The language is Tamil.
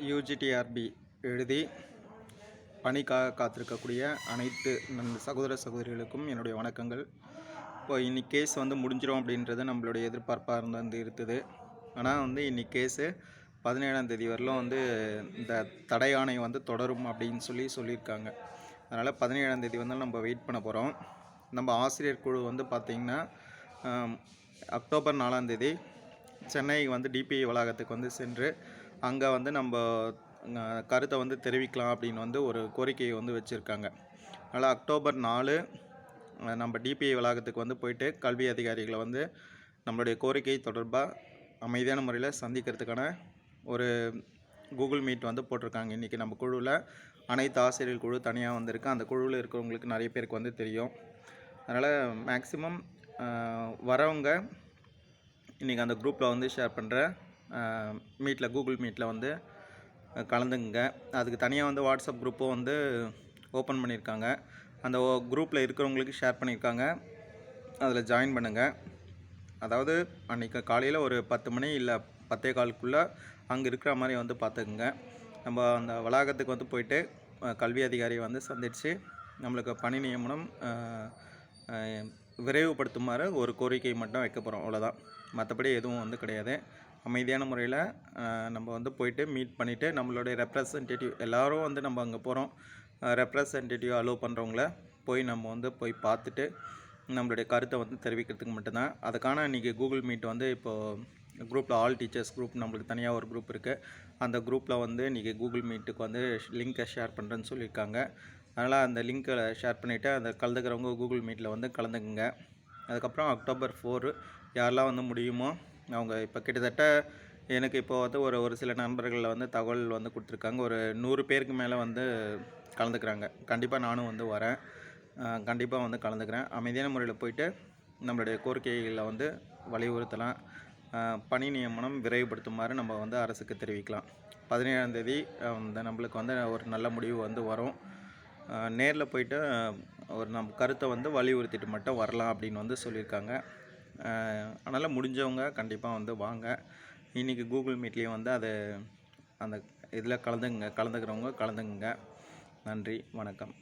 யூஜிடிஆர்பி எழுதி பணிக்காக காத்திருக்கக்கூடிய அனைத்து சகோதர சகோதரிகளுக்கும் என்னுடைய வணக்கங்கள். இப்போ இன்றைக்கி கேஸ் முடிஞ்சிடும் அப்படின்றது நம்மளுடைய எதிர்பார்ப்பாக இருக்குது. ஆனால் இன்றைக்கி கேஸு 17ஆம் தேதி வரலும் இந்த தடை ஆணை தொடரும் அப்படின்னு சொல்லியிருக்காங்க. அதனால் 17ஆம் தேதி நம்ம வெயிட் பண்ண போகிறோம். நம்ம ஆசிரியர் குழு பார்த்திங்கன்னா அக்டோபர் 4ஆம் தேதி சென்னை டிபிஐ வளாகத்துக்கு சென்று அங்கே நம்ம கருத்தை தெரிவிக்கலாம் அப்படின்னு ஒரு கோரிக்கையை வச்சுருக்காங்க. அதனால் அக்டோபர் 4 நம்ம டிபிஐ வளாகத்துக்கு போயிட்டு கல்வி அதிகாரிகளை நம்மளுடைய கோரிக்கை தொடர்பாக அமைதியான முறையில் சந்திக்கிறதுக்கான ஒரு கூகுள் மீட் போட்டிருக்காங்க. இன்றைக்கி நம்ம குழுவில் அனைத்து ஆசிரியர்கள் குழு தனியாக வந்திருக்கு. அந்த குழுவில் இருக்கிறவங்களுக்கு நிறைய பேருக்கு தெரியும். அதனால் மேக்ஸிமம் வரவங்க இன்றைக்கி அந்த குரூப்பில் ஷேர் பண்ணுற மீட்டில் கூகுள் மீட்டில் கலந்துங்க. அதுக்கு தனியாக வாட்ஸ்அப் குரூப்பும் ஓப்பன் பண்ணியிருக்காங்க. அந்த குரூப்பில் இருக்கிறவங்களுக்கு ஷேர் பண்ணியிருக்காங்க. அதில் ஜாயின் பண்ணுங்கள். அதாவது அன்றைக்கி காலையில் ஒரு 10 மணி இல்லை 10:15 அங்கே இருக்கிற மாதிரி பார்த்துக்குங்க. நம்ம அந்த வளாகத்துக்கு போயிட்டு கல்வி அதிகாரியை சந்தித்து நம்மளுக்கு பணி நியமனம் விரைவுபடுத்துமாறு ஒரு கோரிக்கை மட்டும் வைக்க போகிறோம். அவ்வளோதான், மற்றபடி எதுவும் கிடையாது. அமைதியான முறையில் நம்ம போயிட்டு மீட் பண்ணிவிட்டு நம்மளுடைய ரெப்ரசன்டேட்டிவ் எல்லோரும் நம்ம அங்கே போகிறோம். ரெப்ரசன்டேட்டிவ் அலோவ் பண்ணுறவங்கள போய் நம்ம போய் பார்த்துட்டு நம்மளுடைய கருத்தை தெரிவிக்கிறதுக்கு மட்டும்தான். அதுக்கான இன்றைக்கி கூகுள் மீட் இப்போது குரூப்பில் ஆல் டீச்சர்ஸ் குரூப் நம்மளுக்கு தனியாக ஒரு குரூப் இருக்குது. அந்த குரூப்பில் இன்றைக்கி கூகுள் மீட்டுக்கு லிங்க்கை ஷேர் பண்ணுறேன்னு சொல்லியிருக்காங்க. அதனால் அந்த லிங்க்கை ஷேர் பண்ணிவிட்டு அந்த கலந்துக்கிறவங்க கூகுள் மீட்டில் கலந்துக்குங்க. அதுக்கப்புறம் அக்டோபர் 4 யாரெல்லாம் முடியுமோ அவங்க இப்போ கிட்டத்தட்ட எனக்கு இப்போ ஒரு சில நண்பர்கள் தகவல் கொடுத்துருக்காங்க. ஒரு 100 பேருக்கு மேலே கலந்துக்கிறாங்க. கண்டிப்பாக நானும் வரேன். கண்டிப்பாக கலந்துக்கிறேன். அமைதியான முறையில் போயிட்டு நம்மளுடைய கோரிக்கைகளை வலியுறுத்தலாம். பணி நியமனம் விரைவுபடுத்துமாறு நம்ம அரசுக்கு தெரிவிக்கலாம். 17ஆம் தேதி நம்மளுக்கு ஒரு நல்ல முடிவு வரும். நேரில் போயிட்டு ஒரு நம்ம கருத்தை வலியுறுத்திட்டு மட்டும் வரலாம் அப்படின்னு சொல்லியிருக்காங்க. அதனால் முடிஞ்சவங்க கண்டிப்பாக வாங்க. இன்றைக்கி கூகுள் மீட்லேயும் அது அந்த இதில் கலந்துக்கிறவங்க கலந்துக்குங்க. நன்றி, வணக்கம்.